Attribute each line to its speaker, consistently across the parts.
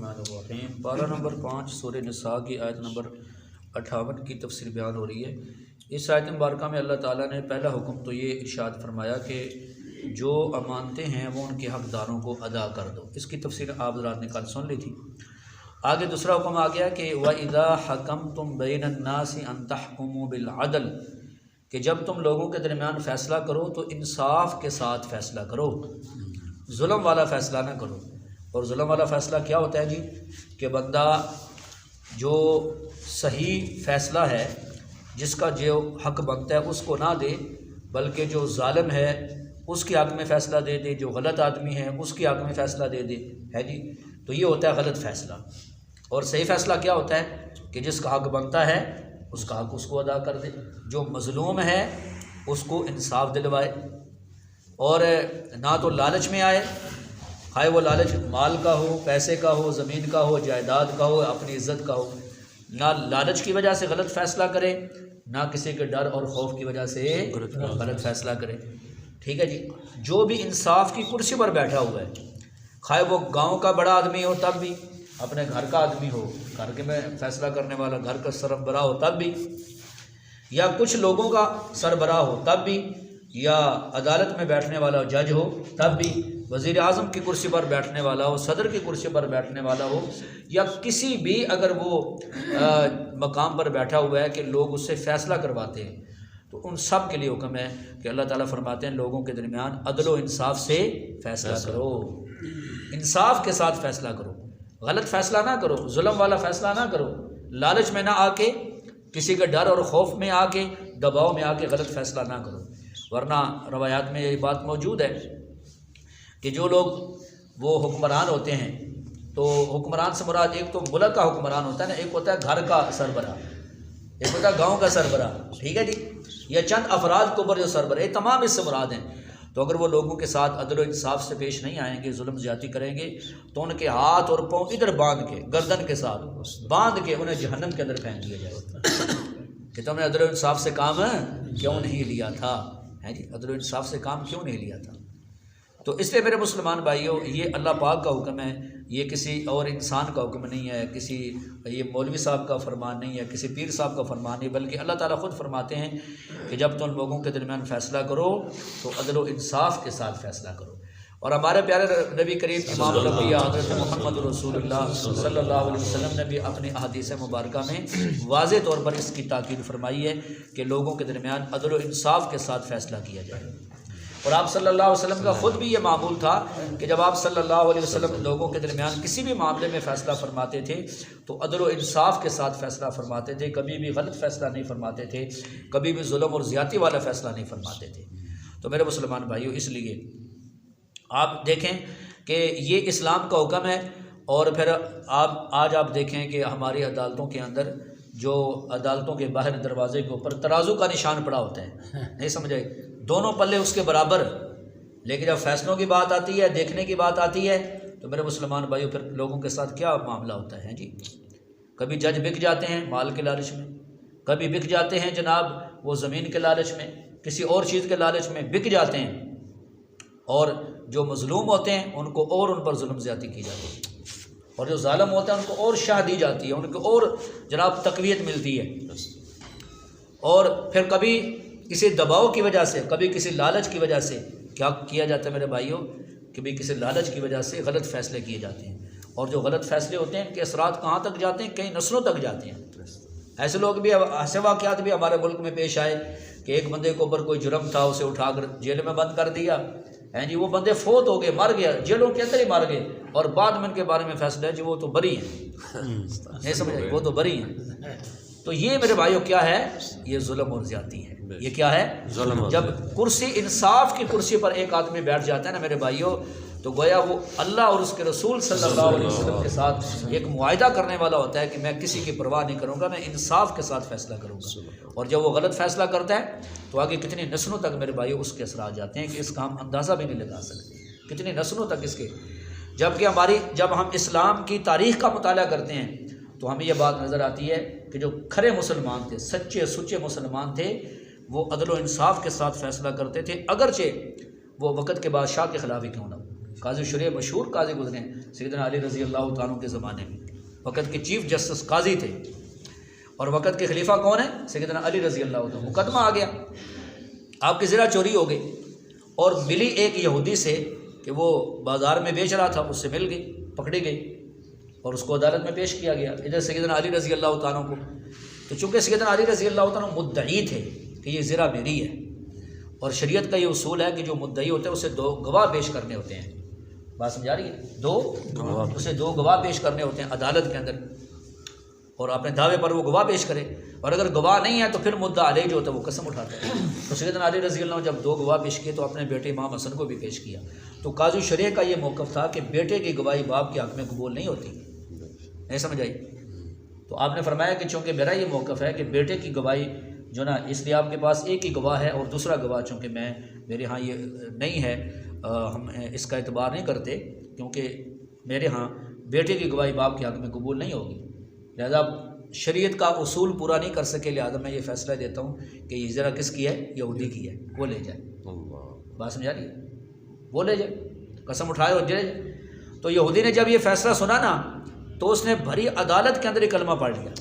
Speaker 1: الرحمن الرحیم۔ پارہ نمبر 5 سورہ نساء کی آیت نمبر 58 کی تفسیر بیان ہو رہی ہے۔ اس آیت مبارکہ میں اللہ تعالیٰ نے پہلا حکم تو یہ ارشاد فرمایا کہ جو امانتیں ہیں وہ ان کے حقداروں کو ادا کر دو۔ اس کی تفسیر آپ حضرات نے کل سن لی تھی۔ آگے دوسرا حکم آ گیا کہ وَإِذَا حَكَمْتُمْ بَيْنَ النَّاسِ أَن تَحْكُمُوا بِالْعَدْلِ، کہ جب تم لوگوں کے درمیان فیصلہ کرو تو انصاف کے ساتھ فیصلہ کرو، ظلم والا فیصلہ نہ کرو۔ اور ظلم والا فیصلہ کیا ہوتا ہے جی؟ کہ بندہ جو صحیح فیصلہ ہے، جس کا جو حق بنتا ہے اس کو نہ دے، بلکہ جو ظالم ہے اس کے حق میں فیصلہ دے دے، جو غلط آدمی ہے اس کے حق میں فیصلہ دے دے، ہے جی۔ تو یہ ہوتا ہے غلط فیصلہ۔ اور صحیح فیصلہ کیا ہوتا ہے؟ کہ جس کا حق بنتا ہے اس کا حق اس کو ادا کر دے، جو مظلوم ہے اس کو انصاف دلوائے، اور نہ تو لالچ میں آئے، خواہ وہ لالچ مال کا ہو، پیسے کا ہو، زمین کا ہو، جائیداد کا ہو، اپنی عزت کا ہو، نہ لالچ کی وجہ سے غلط فیصلہ کرے، نہ کسی کے ڈر اور خوف کی وجہ سے غلط فیصلہ کرے، ٹھیک ہے جی۔ جو بھی انصاف کی کرسی پر بیٹھا ہوا ہے، خواہ وہ گاؤں کا بڑا آدمی ہو تب بھی، اپنے گھر کا آدمی ہو، گھر کے میں فیصلہ کرنے والا گھر کا سربراہ ہو تب بھی، یا کچھ لوگوں کا سربراہ ہو تب بھی، یا عدالت میں بیٹھنے والا جج ہو تب بھی، وزیر اعظم کی کرسی پر بیٹھنے والا ہو، صدر کی کرسی پر بیٹھنے والا ہو، یا کسی بھی اگر وہ مقام پر بیٹھا ہوا ہے کہ لوگ اس سے فیصلہ کرواتے ہیں، تو ان سب کے لیے حکم ہے کہ اللہ تعالیٰ فرماتے ہیں لوگوں کے درمیان عدل و انصاف سے فیصلہ کرو، انصاف کے ساتھ فیصلہ کرو، غلط فیصلہ نہ کرو، ظلم والا فیصلہ نہ کرو، لالچ میں نہ آ کے، کسی کے ڈر اور خوف میں آ کے، دباؤ میں آ کے غلط فیصلہ نہ کرو۔ ورنہ روایات میں یہ بات موجود ہے کہ جو لوگ وہ حکمران ہوتے ہیں، تو حکمران سے مراد ایک تو ملک کا حکمران ہوتا ہے نا، ایک ہوتا ہے گھر کا سربراہ، ایک ہوتا ہے گاؤں کا سربراہ، ٹھیک ہے جی، یا چند افراد کے اوپر جو سربراہ، یہ تمام اس سے مراد ہیں۔ تو اگر وہ لوگوں کے ساتھ عدل و انصاف سے پیش نہیں آئیں گے، ظلم زیادتی کریں گے، تو ان کے ہاتھ اور پاؤں ادھر باندھ کے، گردن کے ساتھ باندھ کے انہیں جہنم کے اندر پھینک دیا جائے کہ تم نے عدل و انصاف سے کام کیوں نہیں لیا تھا، ہے جی، عدل و انصاف سے کام کیوں نہیں لیا تھا۔ تو اس لیے میرے مسلمان بھائیوں، یہ اللہ پاک کا حکم ہے، یہ کسی اور انسان کا حکم نہیں ہے، کسی یہ مولوی صاحب کا فرمان نہیں ہے، کسی پیر صاحب کا فرمان نہیں، بلکہ اللہ تعالیٰ خود فرماتے ہیں کہ جب تم لوگوں کے درمیان فیصلہ کرو تو عدل و انصاف کے ساتھ فیصلہ کرو۔ اور ہمارے پیارے نبی کریم امام الانبیاء حضرت محمد رسول اللہ صلی اللہ علیہ وسلم نے بھی اپنی احادیث مبارکہ میں واضح طور پر اس کی تاکید فرمائی ہے کہ لوگوں کے درمیان عدل و انصاف کے ساتھ فیصلہ کیا جائے۔ اور آپ صلی اللہ علیہ وسلم کا خود بھی یہ معمول تھا کہ جب آپ صلی اللہ علیہ وسلم لوگوں کے درمیان کسی بھی معاملے میں فیصلہ فرماتے تھے تو عدل و انصاف کے ساتھ فیصلہ فرماتے تھے، کبھی بھی غلط فیصلہ نہیں فرماتے تھے، کبھی بھی ظلم اور زیادتی والا فیصلہ نہیں فرماتے تھے۔ تو میرے مسلمان بھائیوں، اس لیے آپ دیکھیں کہ یہ اسلام کا حکم ہے۔ اور پھر آج آپ دیکھیں کہ ہماری عدالتوں کے اندر جو عدالتوں کے باہر دروازے کے اوپر ترازو کا نشان پڑا ہوتا ہے، نہیں سمجھے، دونوں پلے اس کے برابر، لیکن جب فیصلوں کی بات آتی ہے، دیکھنے کی بات آتی ہے، تو میرے مسلمان بھائیوں پھر لوگوں کے ساتھ کیا معاملہ ہوتا ہے جی؟ کبھی جج بک جاتے ہیں مال کے لالچ میں، کبھی بک جاتے ہیں جناب وہ زمین کے لالچ میں، کسی اور چیز کے لالچ میں بک جاتے ہیں، اور جو مظلوم ہوتے ہیں ان کو اور ان پر ظلم زیادتی کی جاتی ہے، اور جو ظالم ہوتے ہیں ان کو اور شاہ دی جاتی ہے، ان کو اور جناب تقویت ملتی ہے۔ اور پھر کبھی کسی دباؤ کی وجہ سے، کبھی کسی لالچ کی وجہ سے کیا کیا جاتا ہے میرے بھائیوں، کبھی کسی لالچ کی وجہ سے غلط فیصلے کیے جاتے ہیں، اور جو غلط فیصلے ہوتے ہیں ان کے اثرات کہاں تک جاتے ہیں؟ کئی نسلوں تک جاتے ہیں۔ ایسے لوگ بھی، ایسے واقعات بھی ہمارے ملک میں پیش آئے کہ ایک بندے کے اوپر کوئی جرم تھا، اسے اٹھا کر جیل میں بند کر دیا، ہیں جی، وہ بندے فوت ہو گئے، مر گیا، جیلوں کے اندر ہی مر گئے، اور بعد میں ان کے بارے میں فیصلہ ہے جی وہ تو بری ہیں، نہیں سمجھے، وہ تو بری ہیں۔ تو یہ میرے بھائیوں کیا ہے؟ یہ ظلم اور زیادتی ہے۔ یہ کیا ہے؟ ظلم۔ جب کرسی انصاف کی کرسی پر ایک آدمی بیٹھ جاتا ہے نا میرے بھائیوں، تو گویا وہ اللہ اور اس کے رسول صلی اللہ علیہ وسلم کے ساتھ ایک معاہدہ کرنے والا ہوتا ہے کہ میں کسی کی پرواہ نہیں کروں گا، میں انصاف کے ساتھ فیصلہ کروں گا۔ اور جب وہ غلط فیصلہ کرتا ہے تو آگے کتنی نسلوں تک میرے بھائیوں اس کے اثرات جاتے ہیں کہ اس کا ہم اندازہ بھی نہیں لگا سکتے، کتنی نسلوں تک اس کے۔ جبکہ جب ہم اسلام کی تاریخ کا مطالعہ کرتے ہیں تو ہمیں یہ بات نظر آتی ہے کہ جو کھرے مسلمان تھے، سچے سچے مسلمان تھے، وہ عدل و انصاف کے ساتھ فیصلہ کرتے تھے، اگرچہ وہ وقت کے بادشاہ کے خلاف ہی کیوں نہ ہو۔ قاضی شریع مشہور قاضی گزرے ہیں سیدنا علی رضی اللہ تعالیٰ کے زمانے میں، وقت کے چیف جسٹس قاضی تھے، اور وقت کے خلیفہ کون ہیں؟ سیدنا علی رضی اللہ تعالیٰ۔ مقدمہ آ گیا، آپ کی زرہ چوری ہو گئی اور ملی ایک یہودی سے کہ وہ بازار میں بیچ رہا تھا، اس سے مل گئی، پکڑی گئی اور اس کو عدالت میں پیش کیا گیا ادھر سیدنا علی رضی اللہ تعالیٰ کو۔ تو چونکہ سیدنا علی رضی اللہ تعالیٰ مدعی تھے کہ یہ زرہ میری ہے، اور شریعت کا یہ اصول ہے کہ جو مدعی ہوتے ہیں اسے 2 گواہ پیش کرنے ہوتے ہیں، بات سمجھا رہی ہے؟ اسے 2 گواہ پیش کرنے ہوتے ہیں عدالت کے اندر، اور اپنے دعوے پر وہ گواہ پیش کرے، اور اگر گواہ نہیں ہے تو پھر مدعا علیہ جو ہوتا ہے وہ قسم اٹھاتا ہے۔ تو سیدنا علی رضی اللہ عنہ جب 2 گواہ پیش کیے تو اپنے بیٹے امام حسن کو بھی پیش کیا۔ تو قاضی شریع کا یہ موقف تھا کہ بیٹے کی گواہی باپ کے حق میں قبول نہیں ہوتی، نہیں سمجھ آئی؟ تو آپ نے فرمایا کہ چونکہ میرا یہ موقف ہے کہ بیٹے کی گواہی جو نا، اس لیے آپ کے پاس ایک ہی گواہ ہے، اور دوسرا گواہ چونکہ میرے ہاں یہ نہیں ہے، ہم اس کا اعتبار نہیں کرتے، کیونکہ میرے ہاں بیٹے کی گواہی باپ کے حق میں قبول نہیں ہوگی، لہذا شریعت کا اصول پورا نہیں کر سکے، لہذا میں یہ فیصلہ دیتا ہوں کہ یہ ذرا کس کی ہے؟ یہودی کی ہے، وہ لے جائے۔ بات سمجھا رہی ہے؟ وہ لے جائے، قسم اٹھائے اور لے جائے۔ تو یہودی نے جب یہ فیصلہ سنا نا تو اس نے بھری عدالت کے اندر ایک کلمہ پڑھ لیا،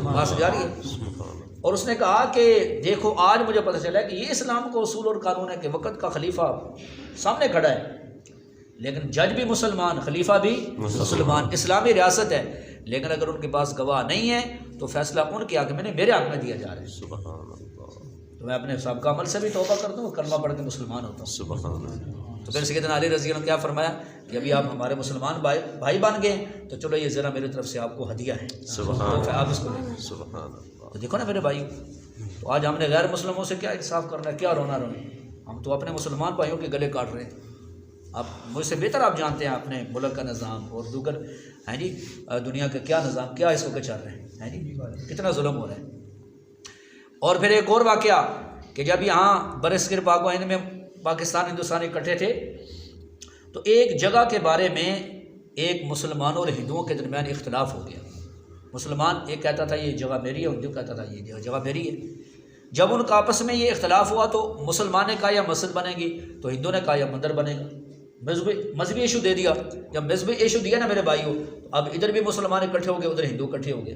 Speaker 1: بات سمجھا رہی ہے؟ اور اس نے کہا کہ دیکھو آج مجھے پتہ چلا ہے کہ یہ اسلام کا اصول اور قانون ہے کہ وقت کا خلیفہ سامنے کھڑا ہے، لیکن جج بھی مسلمان، خلیفہ بھی مسلمان، اسلامی ریاست ہے، لیکن اگر ان کے پاس گواہ نہیں ہے تو فیصلہ ان کے حق میں نہیں، میرے حق میں دیا جا رہا ہے۔ تو میں اپنے سابقہ عمل سے بھی توبہ کرتا ہوں، کلمہ پڑھ کے مسلمان ہوتا ہوں۔ تو پھر سیدنا علی رضی اللہ عنہ کیا فرمایا کہ ابھی آپ ہمارے مسلمان بھائی بن گئے تو چلو یہ ذرا میری طرف سے آپ کو ہدیہ ہے، تو آپ اس کو لیں۔ تو دیکھو نا میرے بھائی، تو آج ہم نے غیر مسلموں سے کیا انصاف کرنا ہے، کیا رونا ہم تو اپنے مسلمان بھائیوں کے گلے کاٹ رہے ہیں۔ آپ مجھ سے بہتر آپ جانتے ہیں اپنے ملک کا نظام اور دیگر ہیں جی دنیا کا کیا نظام، کیا اس وقت چل رہے ہیں جی، کتنا ظلم ہو رہا ہے۔ اور پھر ایک اور واقعہ کہ جب یہاں برصغیر پاک و ہند میں پاکستان ہندوستان اکٹھے تھے تو ایک جگہ کے بارے میں ایک مسلمانوں اور ہندوؤں کے درمیان اختلاف ہو گیا۔ مسلمان ایک کہتا تھا یہ جگہ میری ہے، ہندو کہتا تھا یہ جگہ میری ہے۔ جب ان کا آپس میں یہ اختلاف ہوا تو مسلمان نے کہا یا مسجد بنے گی، تو ہندو نے کہا یا مندر بنے گا۔ مذہبی ایشو دے دیا، جب مذہبی ایشو دیا نا میرے بھائیوں، تو اب ادھر بھی مسلمان اکٹھے ہو گئے، ادھر ہندو اکٹھے ہو گئے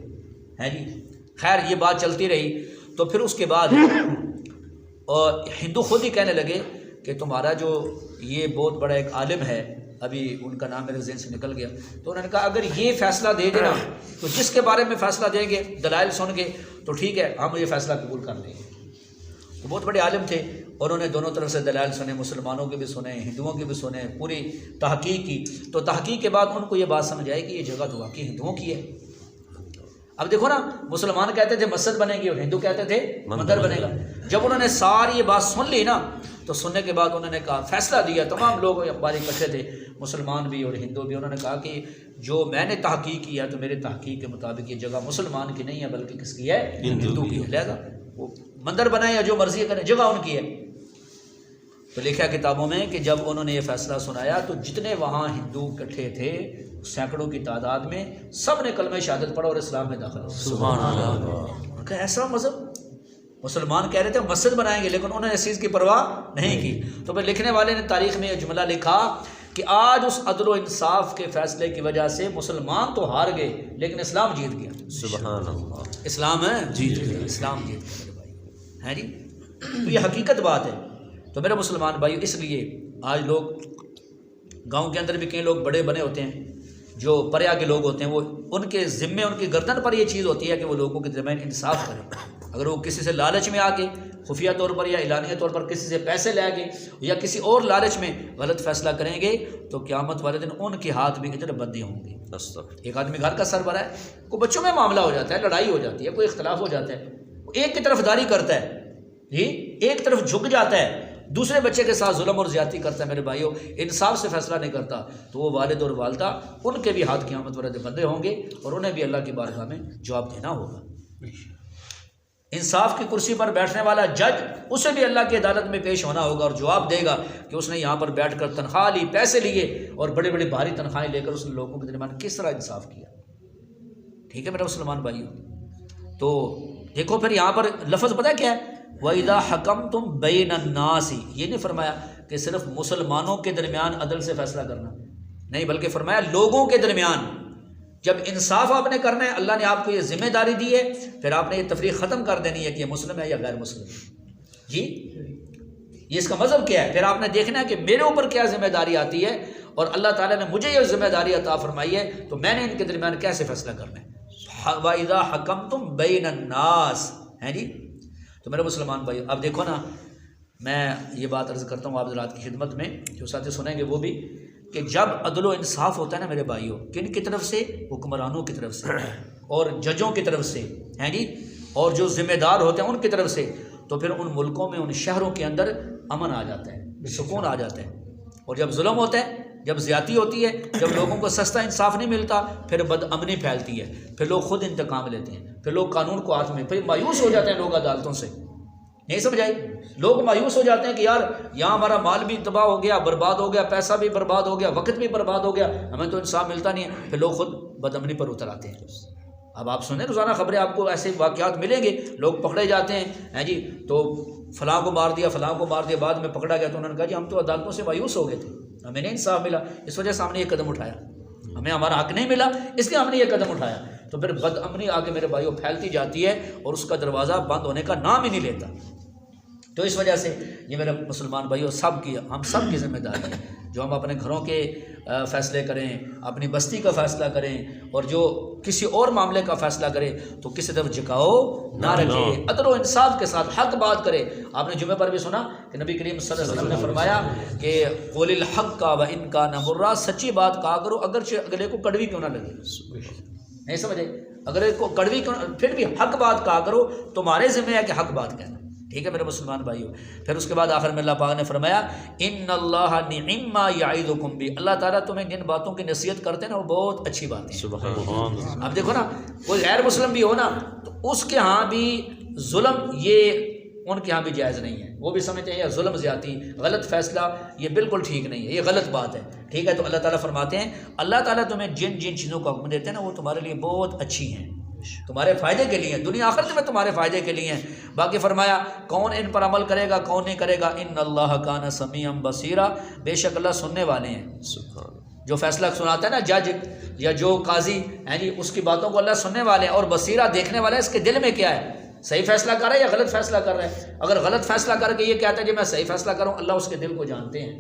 Speaker 1: ہیں جی۔ خیر یہ بات چلتی رہی، تو پھر اس کے بعد ہندو خود ہی کہنے لگے کہ تمہارا جو یہ بہت بڑا ایک عالم ہے، ابھی ان کا نام میرے ذہن سے نکل گیا، تو انہوں نے کہا اگر یہ فیصلہ دے دینا تو جس کے بارے میں فیصلہ دیں گے دلائل سن کے تو ٹھیک ہے، ہم یہ فیصلہ قبول کر لیں گے۔ وہ بہت بڑے عالم تھے، اور انہوں نے دونوں طرف سے دلائل سنے، مسلمانوں کے بھی سنے، ہندوؤں کے بھی سنے، پوری تحقیق کی۔ تو تحقیق کے بعد ان کو یہ بات سمجھ آئی کہ یہ جگہ تو واقعی ہندوؤں کی ہے۔ اب دیکھو نا، مسلمان کہتے تھے مسجد بنے گی اور ہندو کہتے تھے مندر بنے گا۔ جب انہوں نے ساری یہ بات سن لی نا تو سننے کے بعد انہوں نے کہا، فیصلہ دیا، تمام لوگ ہمارے اکٹھے تھے، مسلمان بھی اور ہندو بھی، انہوں نے کہا کہ جو میں نے تحقیق کیا تو میرے تحقیق کے مطابق یہ جگہ مسلمان کی نہیں ہے بلکہ کس کی ہے؟ ہندو کی ہے، لہذا وہ مندر بنائے یا جو مرضی کریں، جگہ ان کی ہے۔ تو لکھا کتابوں میں کہ جب انہوں نے یہ فیصلہ سنایا تو جتنے وہاں ہندو اکٹھے تھے سینکڑوں کی تعداد میں، سب نے کلمہ شہادت پڑھا اور اسلام میں داخل ہو۔ سبحان اللہ! کہ ایسا مذہب، مسلمان کہہ رہے تھے مسجد بنائیں گے لیکن انہوں نے اس چیز کی پرواہ نہیں کی۔ تو پھر لکھنے والے نے تاریخ میں یہ جملہ لکھا کہ آج اس عدل و انصاف کے فیصلے کی وجہ سے مسلمان تو ہار گئے لیکن اسلام جیت گیا۔ سبحان اللہ! اسلام جیت گیا، اسلام جیت گیا میرے بھائی، ہے جی۔ تو یہ حقیقت بات ہے۔ تو میرے مسلمان بھائی، اس لیے آج لوگ گاؤں کے اندر بھی کئی لوگ بڑے بنے ہوتے ہیں، جو پریا کے لوگ ہوتے ہیں، وہ ان کے ذمے، ان کی گردن پر یہ چیز ہوتی ہے کہ وہ لوگوں کے درمیان انصاف کریں۔ اگر وہ کسی سے لالچ میں آ کے خفیہ طور پر یا اعلانیہ طور پر کسی سے پیسے لے کے یا کسی اور لالچ میں غلط فیصلہ کریں گے تو قیامت والے دن ان کے ہاتھ بھی اجر بندی ہوں گی۔ ایک آدمی گھر کا سربراہ ہے، کوئی بچوں میں معاملہ ہو جاتا ہے، لڑائی ہو جاتی ہے، کوئی اختلاف ہو جاتا ہے، وہ ایک کی طرف داری کرتا ہے جی، ایک طرف جھک جاتا ہے، دوسرے بچے کے ساتھ ظلم اور زیادتی کرتا ہے میرے بھائیوں، انصاف سے فیصلہ نہیں کرتا، تو وہ والد اور والدہ ان کے بھی ہاتھ قیامت والے دن بندے ہوں گے اور انہیں بھی اللہ کی بارگاہ میں جواب دینا ہوگا۔ انصاف کی کرسی پر بیٹھنے والا جج، اسے بھی اللہ کی عدالت میں پیش ہونا ہوگا اور جواب دے گا کہ اس نے یہاں پر بیٹھ کر تنخواہ لی، پیسے لیے اور بڑے بڑے بھاری تنخواہیں لے کر اس نے لوگوں کے درمیان کس طرح انصاف کیا۔ ٹھیک ہے میرے مسلمان بھائیوں، تو دیکھو پھر یہاں پر لفظ پتہ کیا ہے؟ وَإِذَا حَكَمْتُمْ بَيْنَ النَّاسِ، یہ نہیں فرمایا کہ صرف مسلمانوں کے درمیان عدل سے فیصلہ کرنا نہیں، بلکہ فرمایا لوگوں کے درمیان جب انصاف آپ نے کرنا ہے، اللہ نے آپ کو یہ ذمہ داری دی ہے، پھر آپ نے یہ تفریق ختم کر دینی ہے کہ یہ مسلم ہے یا غیر مسلم ہے۔ جی یہ اس کا مطلب کیا ہے؟ پھر آپ نے دیکھنا ہے کہ میرے اوپر کیا ذمہ داری آتی ہے، اور اللہ تعالیٰ نے مجھے یہ ذمہ داری عطا فرمائی ہے، تو میں نے ان کے درمیان کیسے فیصلہ کرنا ہے۔ وَإِذَا حَكَمْتُمْ بَيْنَ النَّاسِ، ہیں جی۔ تو میرے مسلمان بھائی اب دیکھو نا، میں یہ بات عرض کرتا ہوں آپ حضرات کی خدمت میں، جو ساتھی سنیں گے وہ بھی، کہ جب عدل و انصاف ہوتا ہے نا میرے بھائیوں، کن کی طرف سے؟ حکمرانوں کی طرف سے اور ججوں کی طرف سے، ہیں جی، اور جو ذمہ دار ہوتے ہیں ان کی طرف سے، تو پھر ان ملکوں میں، ان شہروں کے اندر امن آ جاتا ہے، سکون آ جاتا ہے۔ اور جب ظلم ہوتا ہے، جب زیادتی ہوتی ہے، جب لوگوں کو سستا انصاف نہیں ملتا، پھر بد امنی پھیلتی ہے، پھر لوگ خود انتقام لیتے ہیں، پھر لوگ قانون کو ہاتھ میں، پھر مایوس ہو جاتے ہیں لوگ عدالتوں سے، نہیں سمجھائی؟ لوگ مایوس ہو جاتے ہیں کہ یار یہاں ہمارا مال بھی تباہ ہو گیا، برباد ہو گیا، پیسہ بھی برباد ہو گیا، وقت بھی برباد ہو گیا، ہمیں تو انصاف ملتا نہیں ہے، پھر لوگ خود بد امنی پر اتر آتے ہیں۔ اب آپ سنیں روزانہ خبریں، آپ کو ایسے واقعات ملیں گے، لوگ پکڑے جاتے ہیں جی، تو فلاں کو مار دیا، فلاں کو مار دیا، بعد میں پکڑا گیا تو انہوں نے کہا جی ہم تو عدالتوں سے مایوس ہو گئے تھے، ہمیں نہیں انصاف ملا، اس وجہ سے ہم نے یہ قدم اٹھایا، ہمیں ہمارا حق نہیں ملا اس لیے ہم نے یہ قدم اٹھایا۔ تو پھر بد امنی آگے میرے بھائیوں پھیلتی جاتی ہے اور اس کا دروازہ بند ہونے کا نام ہی نہیں لیتا۔ تو اس وجہ سے یہ میرے مسلمان بھائیوں سب کی، ہم سب کی ذمہ داری ہے، جو ہم اپنے گھروں کے فیصلے کریں، اپنی بستی کا فیصلہ کریں، اور جو کسی اور معاملے کا فیصلہ کریں تو کسی طرف جھکاؤ نہ رکھے، عدل و انصاف کے ساتھ حق بات کرے۔ آپ نے جمعے پر بھی سنا کہ نبی کریم صلی اللہ علیہ وسلم نے فرمایا کہ قول الحق کا وَإِن كَانَ مُرًّا، سچی بات کہا کرو اگرچہ اگلے کو کڑوی کیوں نہ لگے، نہیں سمجھے؟ اگر کو کڑوی کیوں، پھر بھی حق بات کہا کرو، تمہارے ذمہ ہے کہ حق بات کہنا، ٹھیک ہے میرے مسلمان بھائیو۔ پھر اس کے بعد آخر میں اللہ پاک نے فرمایا ان اللہ نعم ما یعظکم بہ، اللہ تعالیٰ تمہیں جن باتوں کی نصیحت کرتے ہیں نا وہ بہت اچھی باتیں ہیں۔ اب دیکھو نا، کوئی غیر مسلم بھی ہو نا تو اس کے ہاں بھی ظلم، یہ ان کے ہاں بھی جائز نہیں ہے، وہ بھی سمجھتے ہیں یہ ظلم زیادتی، غلط فیصلہ، یہ بالکل ٹھیک نہیں ہے، یہ غلط بات ہے، ٹھیک ہے۔ تو اللہ تعالیٰ فرماتے ہیں اللہ تعالیٰ تمہیں جن جن چیزوں کا حکم دیتے ہیں نا وہ تمہارے لیے بہت اچھی ہیں، تمہارے فائدے کے لیے، دنیا آخرت میں تمہارے فائدے کے لیے ہیں۔ باقی فرمایا کون ان پر عمل کرے گا کون نہیں کرے گا، ان اللہ کان سمیعا بصیرا، بے شک اللہ سننے والے ہیں۔ جو فیصلہ سناتا ہے نا جج یا جو قاضی ہے جی، اس کی باتوں کو اللہ سننے والے ہیں، اور بصیرہ دیکھنے والا ہے اس کے دل میں کیا ہے، صحیح فیصلہ کر رہا ہے یا غلط فیصلہ کر رہا ہے۔ اگر غلط فیصلہ کر کے یہ کہتا ہے کہ میں صحیح فیصلہ کروں، اللہ اس کے دل کو جانتے ہیں،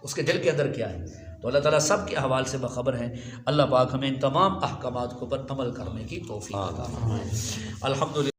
Speaker 1: اس کے دل کے اندر کیا ہے۔ تو اللہ تعالیٰ سب کے احوال سے باخبر ہے۔ اللہ پاک ہمیں ان تمام احکامات کو پر عمل کرنے کی توفیق عطا فرمائے۔ الحمدللہ۔